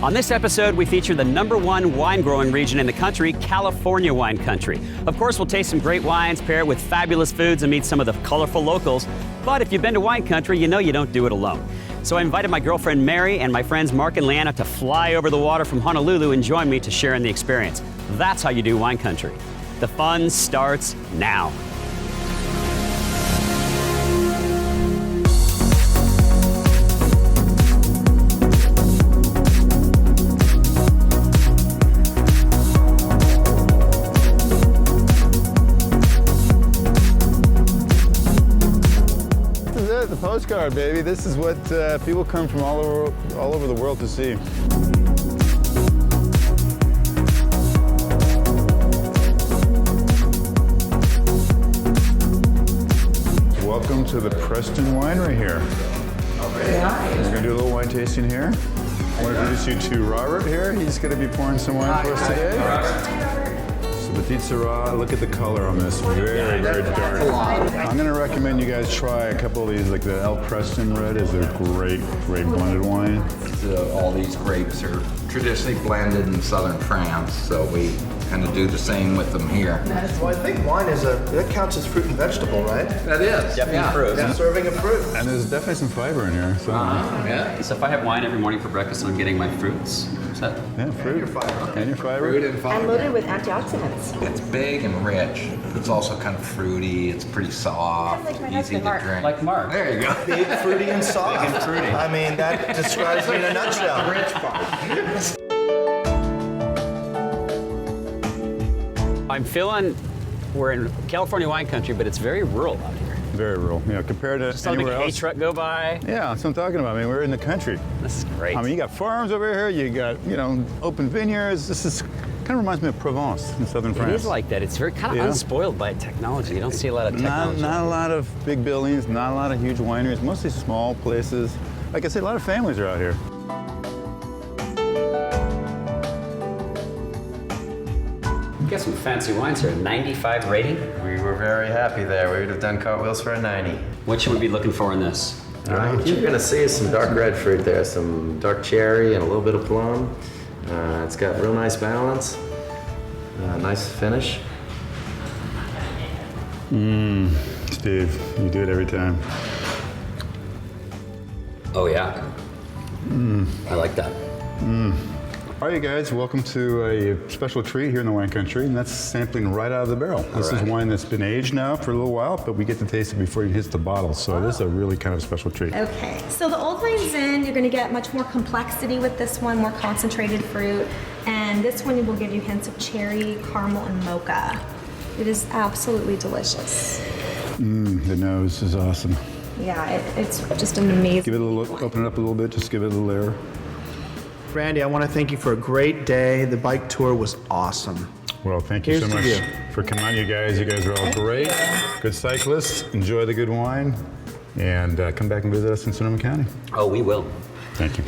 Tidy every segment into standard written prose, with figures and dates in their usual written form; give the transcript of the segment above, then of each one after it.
On this episode, we feature the #1 wine growing region in the country, California wine country. Of course, we'll taste some great wines, pair it with fabulous foods, and meet some of the colorful locals. But if you've been to wine country, you know you don't do it alone. So I invited my girlfriend Mary and my friends Mark and Leanna to fly over the water from Honolulu and join me to share in the experience. That's how you do wine country. The fun starts now. The postcard, baby. This is what people come from all over the world to see. Welcome to the Preston Winery here. Very nice. We're gonna do a little wine tasting here. I want to introduce you to Robert here. He's gonna be pouring some wine for us today. So the Petit Syrah, look at the color on this, very, very dark. I'm gonna recommend you guys try a couple of these, like the El Preston Red is a great blended wine. All these grapes are traditionally blended in southern France, so we kind of do the same with them here. Well, I think wine that counts as fruit and vegetable, right? That is. Definitely fruit. Yeah, serving of fruit. And there's definitely some fiber in here. So, Yeah. So if I have wine every morning for breakfast and I'm getting my fruits, is that? yeah, fruit. And your fiber. And your fiber. Fruit and And fiber. loaded with antioxidants. It's big and rich. It's also kind of fruity. It's pretty soft, Like my easy husband, to Mark. drink. Like Mark. There you go. Big, fruity, and soft. Big and fruity. I mean, that describes me in a nutshell. Rich part. I'm feeling we're in California wine country, but it's very rural out here. Very rural. You know, compared to Just saw a big anywhere hay else. truck go by. Yeah, that's what I'm talking about. I mean, we're in the country. This is great. I mean, you got farms over here. You got, open vineyards. This is kind of reminds me of Provence in southern France. it is like that. It's very kind of Yeah. unspoiled by technology. You don't see a lot of technology. Not a lot of big buildings, not a lot of huge wineries, mostly small places. Like I said, a lot of families are out here. You got some fancy wines here. 95 rating. We were very happy there. We would have done cartwheels for a 90. What should we be looking for in this? What you're gonna see is some dark red fruit there, some dark cherry and a little bit of plum. It's got real nice balance, nice finish. Steve, you do it every time. Oh yeah. I like that. All right, you guys, welcome to a special treat here in the wine country, and that's sampling right out of the barrel. This is wine that's been aged now for a little while, but we get to taste it before it hits the bottle, so this is a really kind of special treat. Okay, so the old wine's in, you're gonna get much more complexity with this one, more concentrated fruit. And this one will give you hints of cherry, caramel, and mocha. It is absolutely delicious. The nose is awesome. Yeah, it's just an amazing. Give it a little, open it up a little bit, just give it a little air. Randy, I want to thank you for a great day. The bike tour was awesome. Well, thank you Here's so to much you. for coming out, you guys. You guys are all great. Good cyclists. Enjoy the good wine. And come back and visit us in Sonoma County. Oh, we will. Thank you.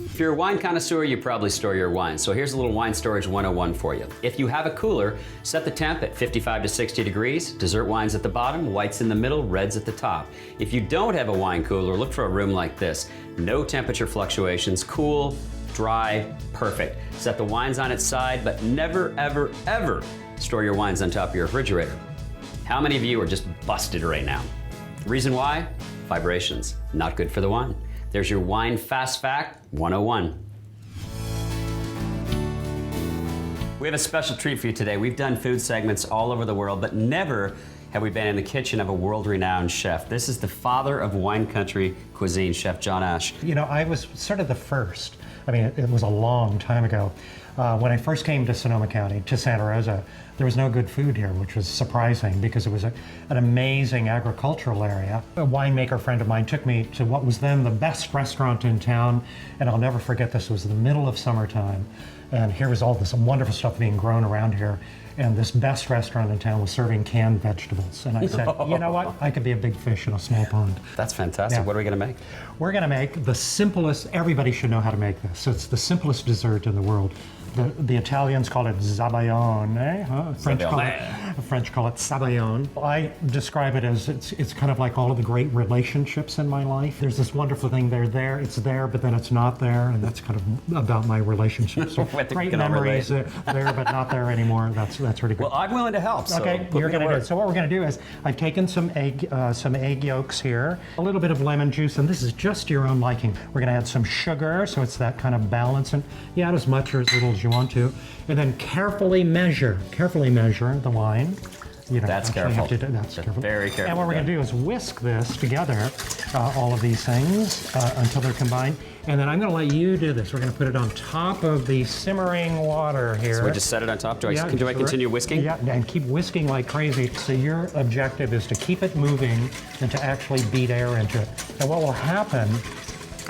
If you're a wine connoisseur, you probably store your wine. So here's a little wine storage 101 for you. If you have a cooler, set the temp at 55 to 60 degrees, dessert wines at the bottom, whites in the middle, reds at the top. If you don't have a wine cooler, look for a room like this. No temperature fluctuations, cool, dry, perfect. Set the wines on its side, but never, ever, ever store your wines on top of your refrigerator. How many of you are just busted right now? Reason why? Vibrations. Not good for the wine. There's your Wine Fast Fact 101. We have a special treat for you today. We've done food segments all over the world, but never have we been in the kitchen of a world-renowned chef. This is the father of wine country cuisine, Chef John Ash. You know, I was sort of the first. I mean, it was a long time ago. When I first came to Sonoma County, to Santa Rosa, there was no good food here, which was surprising because it was an amazing agricultural area. A winemaker friend of mine took me to what was then the best restaurant in town, and I'll never forget this. It was the middle of summertime, and here was all this wonderful stuff being grown around here. And this best restaurant in town was serving canned vegetables. And I said, you know what? I could be a big fish in a small pond. That's fantastic. Yeah. What are we gonna make? We're gonna make the simplest, everybody should know how to make this. So it's the simplest dessert in the world. The Italians call it Zabaglione. French call it Sabayon. I describe it as it's kind of like all of the great relationships in my life. There's this wonderful thing. It's there, but then it's not there, and that's kind of about my relationships. So great memories there, but not there anymore. That's really good. Well, I'm willing to help. So okay, you're going to do it. So what we're going to do is I've taken some egg yolks here, a little bit of lemon juice, and this is just your own liking. We're going to add some sugar, so it's that kind of balance, and you add as much or as little as you want to, and then carefully measure the wine. You don't That's actually careful. have to do- that's careful. Very careful. And what we're going to do is whisk this together, all of these things, until they're combined. And then I'm going to let you do this. We're going to put it on top of the simmering water here. So we just set it on top. Do I sure. continue whisking? Yeah, and keep whisking like crazy. So your objective is to keep it moving and to actually beat air into it. And what will happen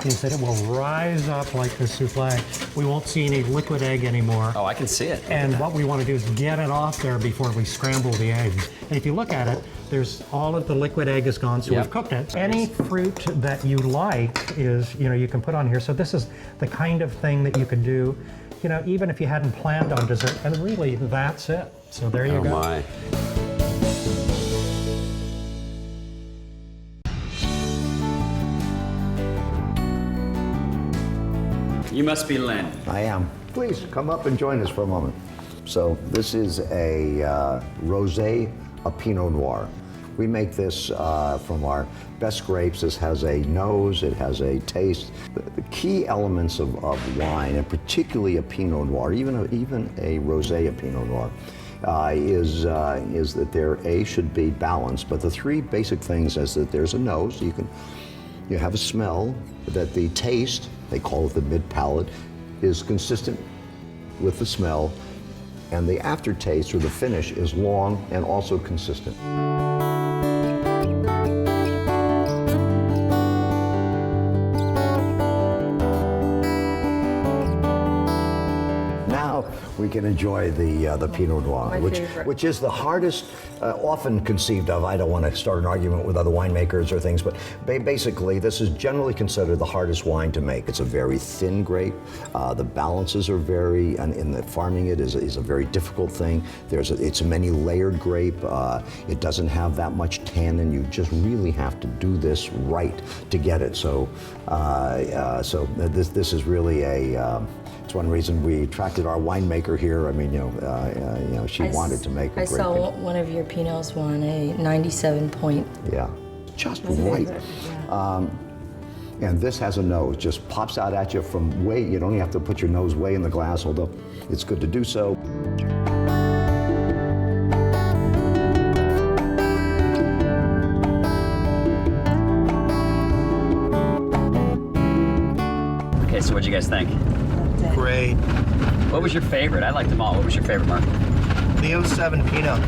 is that it will rise up like the souffle. We won't see any liquid egg anymore. Oh, I can see it. And what we want to do is get it off there before we scramble the eggs. And if you look at it, there's all of the liquid egg is gone, so Yep. we've cooked it. Any fruit that you like is, you can put on here. So this is the kind of thing that you could do, even if you hadn't planned on dessert. And really, that's it. So there you Oh go. my. You must be Len. I am. Please come up and join us for a moment. So this is a rosé, a Pinot Noir. We make this from our best grapes. This has a nose, it has a taste. The key elements of wine, and particularly a Pinot Noir, even a rosé, a Pinot Noir, is that there should be balance. But the three basic things is that there's a nose. You have a smell, that the taste, they call it the mid-palate, is consistent with the smell, and the aftertaste or the finish is long and also consistent. Now we can enjoy the Pinot Noir, which is the hardest, often conceived of. I don't want to start an argument with other winemakers or things, but basically this is generally considered the hardest wine to make. It's a very thin grape. The balances are and in the farming it is a very difficult thing. It's a many layered grape. It doesn't have that much tannin. You just really have to do this right to get it. So this is really it's one reason we attracted our winemaker here. I mean, she wanted to make a great. I saw one of your Pinots won a 97 point. Yeah, just right. And this has a nose, just pops out at you from way. You don't even have to put your nose way in the glass, although it's good to do so. Okay, so what'd you guys think? Great. What was your favorite? I liked them all. What was your favorite, Mark? The 07 Pinot.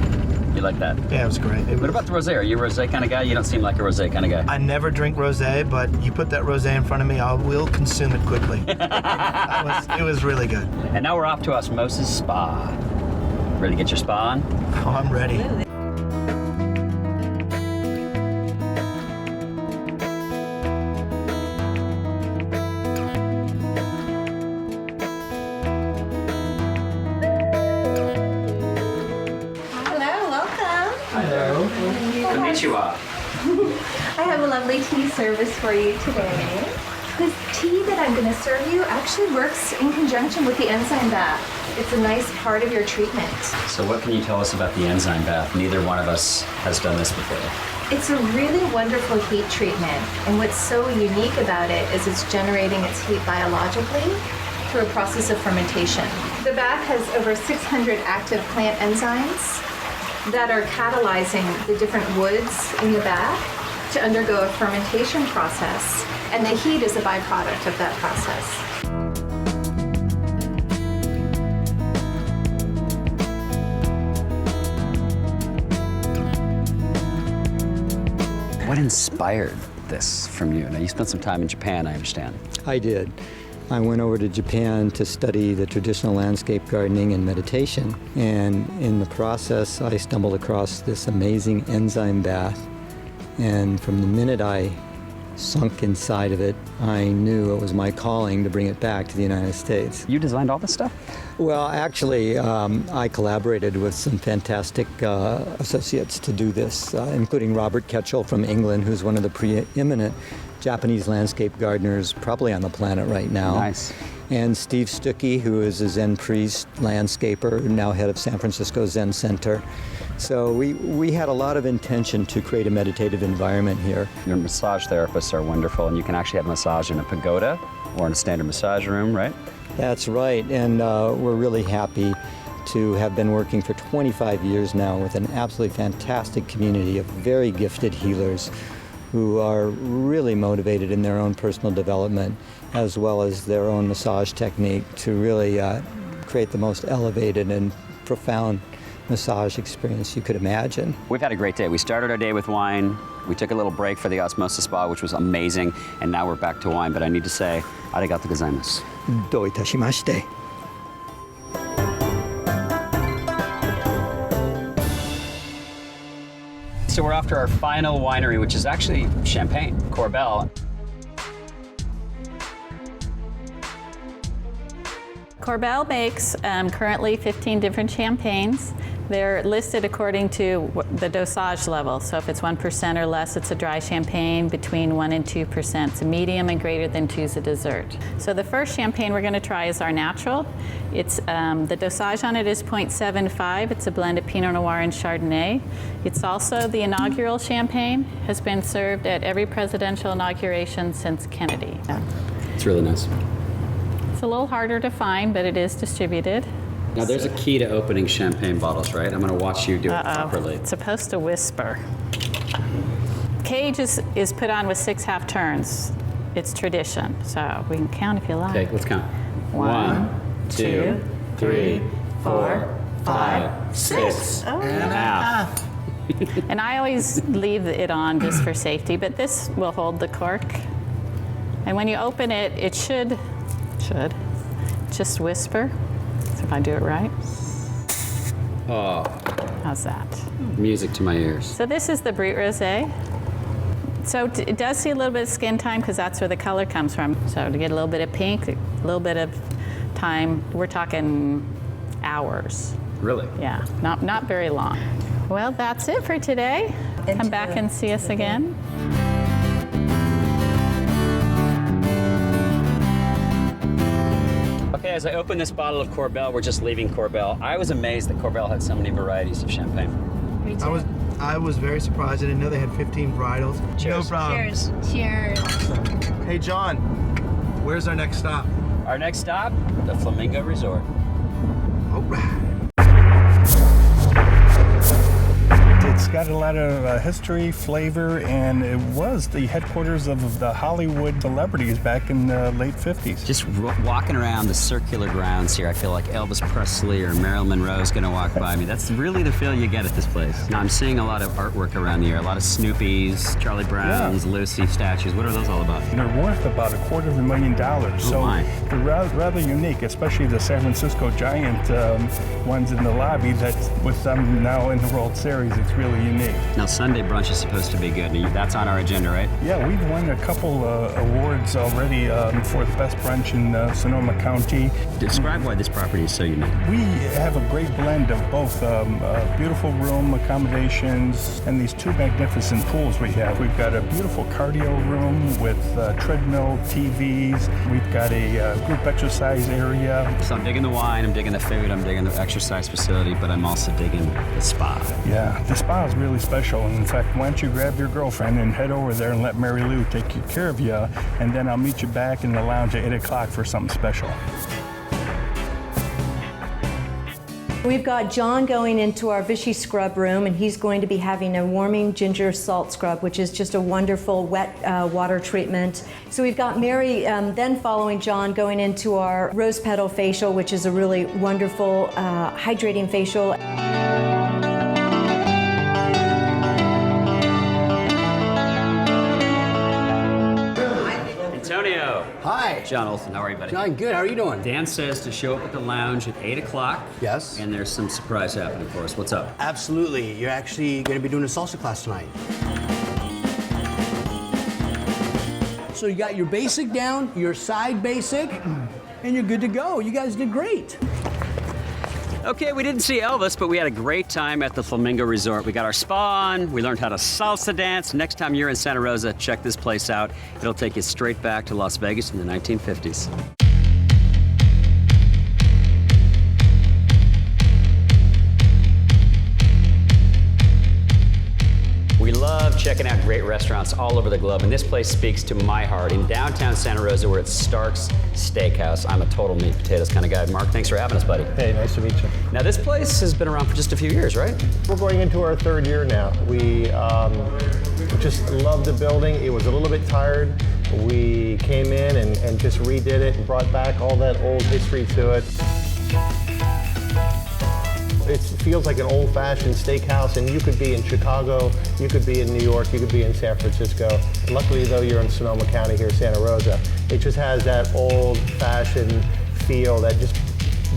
You like that? Yeah, it was great. What about the rosé? Are you a rosé kind of guy? You don't seem like a rosé kind of guy. I never drink rosé, but you put that rosé in front of me, I will consume it quickly. It was really good. And now we're off to Osmosis Spa. Ready to get your spa on? Oh, I'm ready. Hello, welcome. Hello. Konnichiwa. I have a lovely tea service for you today. This tea that I'm going to serve you actually works in conjunction with the enzyme bath. It's a nice part of your treatment. So what can you tell us about the enzyme bath? Neither one of us has done this before. It's a really wonderful heat treatment, and what's so unique about it is it's generating its heat biologically through a process of fermentation. The bath has over 600 active plant enzymes that are catalyzing the different woods in the bath to undergo a fermentation process, and the heat is a byproduct of that process. What inspired this from you? Now, you spent some time in Japan, I understand. I did. I went over to Japan to study the traditional landscape gardening and meditation. And in the process, I stumbled across this amazing enzyme bath. And from the minute I sunk inside of it, I knew it was my calling to bring it back to the United States. You designed all this stuff? Well, actually, I collaborated with some fantastic associates to do this, including Robert Ketchell from England, who's one of the preeminent Japanese landscape gardeners probably on the planet right now. Nice. And Steve Stuckey, who is a Zen priest, landscaper, now head of San Francisco Zen Center. So we had a lot of intention to create a meditative environment here. Your massage therapists are wonderful, and you can actually have massage in a pagoda or in a standard massage room, right? That's right, and we're really happy to have been working for 25 years now with an absolutely fantastic community of very gifted healers who are really motivated in their own personal development as well as their own massage technique to really create the most elevated and profound massage experience you could imagine. We've had a great day. We started our day with wine. We took a little break for the Osmosis Spa, which was amazing, and now we're back to wine. But I need to say, arigato gozaimasu. Do itashimashite. So we're off to our final winery, which is actually Champagne, Corbel. Corbel makes currently 15 different champagnes. They're listed according to the dosage level. So if it's 1% or less, it's a dry champagne. Between 1 and 2%, it's a medium, and greater than 2 is a dessert. So the first champagne we're going to try is our natural. It's the dosage on it is 0.75. It's a blend of Pinot Noir and Chardonnay. It's also the inaugural champagne. Has been served at every presidential inauguration since Kennedy. It's really nice. It's a little harder to find, but it is distributed. Now there's a key to opening champagne bottles, right? I'm going to watch you do it properly. It's supposed to whisper. Cage is put on with 6 half turns. It's tradition, so we can count if you like. Okay, let's count. 1, 2, 3, 4, 5, 6. And a half. And I always leave it on just for safety, but this will hold the cork. And when you open it, it should just whisper. So if I do it right. Oh. How's that? Music to my ears. So this is the Brut Rosé. So it does see a little bit of skin time because that's where the color comes from. So to get a little bit of pink, a little bit of time, we're talking hours. Really? Yeah, not very long. Well, that's it for today. Come back and see us again. Okay, as I open this bottle of Corbel, we're just leaving Corbel. I was amazed that Corbel had so many varieties of champagne. Me too. I was very surprised. I didn't know they had 15 varietals. Cheers. No problem. Cheers. Cheers. Hey, John, where's our next stop? Our next stop, the Flamingo Resort. All right. It's got a lot of history, flavor, and it was the headquarters of the Hollywood celebrities back in the late 50s. Just walking around the circular grounds here, I feel like Elvis Presley or Marilyn Monroe is going to walk by me. That's really the feel you get at this place. Now, I'm seeing a lot of artwork around here, a lot of Snoopy's, Charlie Brown's, Lucy statues. What are those all about? They're worth about $250,000. So they're rather unique, especially the San Francisco Giant ones in the lobby. That's with them now in the World Series. It's really unique. Now, Sunday brunch is supposed to be good. That's on our agenda, right? Yeah, we've won a couple awards already for the best brunch in Sonoma County. Describe why this property is so unique. We have a great blend of both beautiful room accommodations and these 2 magnificent pools we have. We've got a beautiful cardio room with treadmill, TVs. We've got a group exercise area. So I'm digging the wine, I'm digging the food, I'm digging the exercise facility, but I'm also digging the spa. Yeah, the spa is really special. And in fact, why don't you grab your girlfriend and head over there and let Mary Lou take care of you, and then I'll meet you back in the lounge at 8 o'clock for something special. We've got John going into our Vichy scrub room, and he's going to be having a warming ginger salt scrub, which is just a wonderful wet water treatment. So we've got Mary then following John going into our rose petal facial, which is a really wonderful hydrating facial. Antonio. Hi. John Olson, how are you, buddy? John, good. How are you doing? Dan says to show up at the lounge at 8 o'clock. Yes. And there's some surprise happening for us. What's up? Absolutely. You're actually going to be doing a salsa class tonight. So you got your basic down, your side basic, and you're good to go. You guys did great. Okay, we didn't see Elvis, but we had a great time at the Flamingo Resort. We got our spa on, we learned how to salsa dance. Next time you're in Santa Rosa, check this place out. It'll take you straight back to Las Vegas in the 1950s. We love checking out great restaurants all over the globe, and this place speaks to my heart. In downtown Santa Rosa, we're at Stark's Steakhouse. I'm a total meat and potatoes kind of guy. Mark, thanks for having us, buddy. Hey, nice to meet you. Now, this place has been around for just a few years, right? We're going into our third year now. We just loved the building. It was a little bit tired. We came in and just redid it and brought back all that old history to it. It feels like an old-fashioned steakhouse, and you could be in Chicago, you could be in New York, you could be in San Francisco. And luckily, though, you're in Sonoma County here, Santa Rosa. It just has that old-fashioned feel that just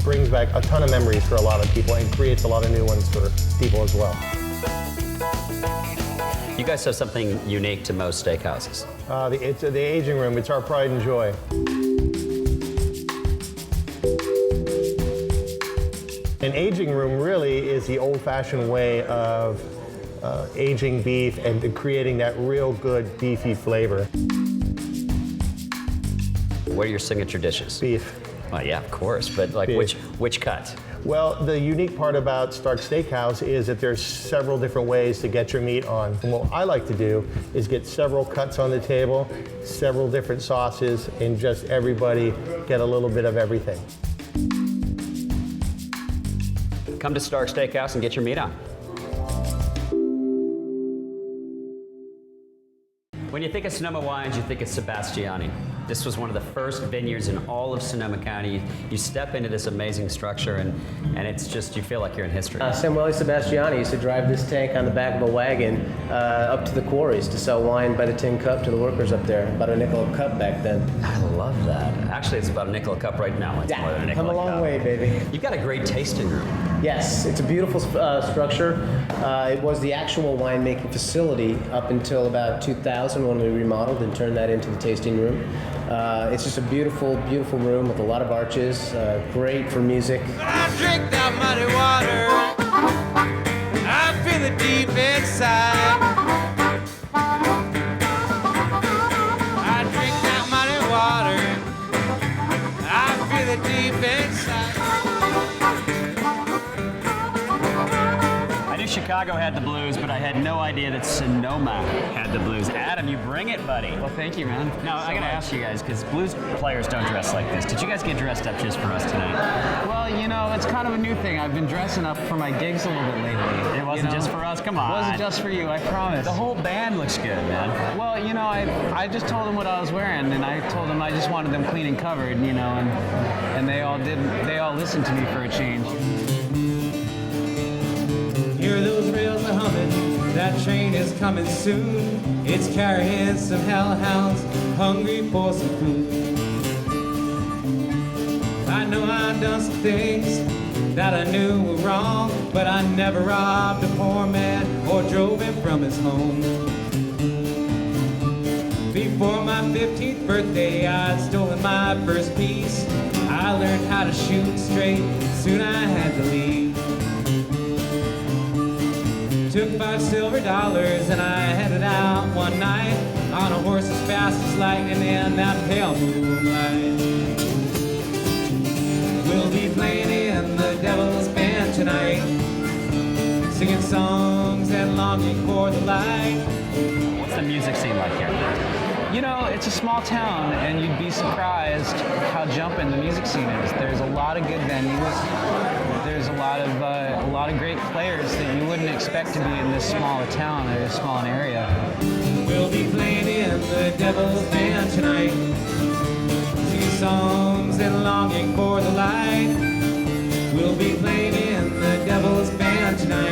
brings back a ton of memories for a lot of people and creates a lot of new ones for people as well. You guys have something unique to most steakhouses. It's the aging room. It's our pride and joy. An aging room really is the old-fashioned way of aging beef and creating that real good beefy flavor. What are your signature dishes? Beef. Well, yeah, of course, but like which cut? Well, the unique part about Stark Steakhouse is that there's several different ways to get your meat on. And what I like to do is get several cuts on the table, several different sauces, and just everybody get a little bit of everything. Come to Stark Steakhouse and get your meat on. When you think of Sonoma wines, you think of Sebastiani. This was one of the first vineyards in all of Sonoma County. You step into this amazing structure and it's just, you feel like you're in history. Samuele Sebastiani used to drive this tank on the back of a wagon up to the quarries to sell wine by the tin cup to the workers up there. About a nickel a cup back then. I love that. Actually, it's about a nickel a cup right now. It's more than a nickel come a long way, baby. You've got a great tasting room. Yes, it's a beautiful structure. It was the actual winemaking facility up until about 2000 when we remodeled and turned that into the tasting room. It's just a beautiful, beautiful room with a lot of arches, great for music. When I drink that muddy water, I feel it deep inside. I drink that muddy water, I feel it deep inside. I knew Chicago had the blues, but I had no idea that Sonoma had the blues. Adam, you bring it, buddy. Well, thank you, man. Now, I gotta ask you guys, because blues players don't dress like this. Did you guys get dressed up just for us tonight? Well, you know, it's kind of a new thing. I've been dressing up for my gigs a little bit lately. It wasn't just for us, come on. It wasn't just for you, I promise. The whole band looks good, man. Well, you know, I just told them what I was wearing, and I told them I just wanted them clean and covered, you know, and they all listened to me for a change. Hear those rails a humming, that train is coming soon. It's carrying some hellhounds hungry for some food. I know I've done some things that I knew were wrong, but I never robbed a poor man or drove him from his home. Before my 15th birthday, I'd stolen my first piece. I learned how to shoot straight, soon I had to leave. Took $5 silver and I headed out one night on a horse as fast as lightning in that pale moonlight. We'll be playing in the Devil's Band tonight, singing songs and longing for the light. What's the music scene like here? You know, it's a small town, and you'd be surprised how jumping the music scene is. There's a lot of good venues. There's a lot of great players that you wouldn't expect to be in this small a town or this small an area. We'll be playing in the Devil's Band tonight, singing songs and longing for the light. We'll be playing in the Devil's Band tonight.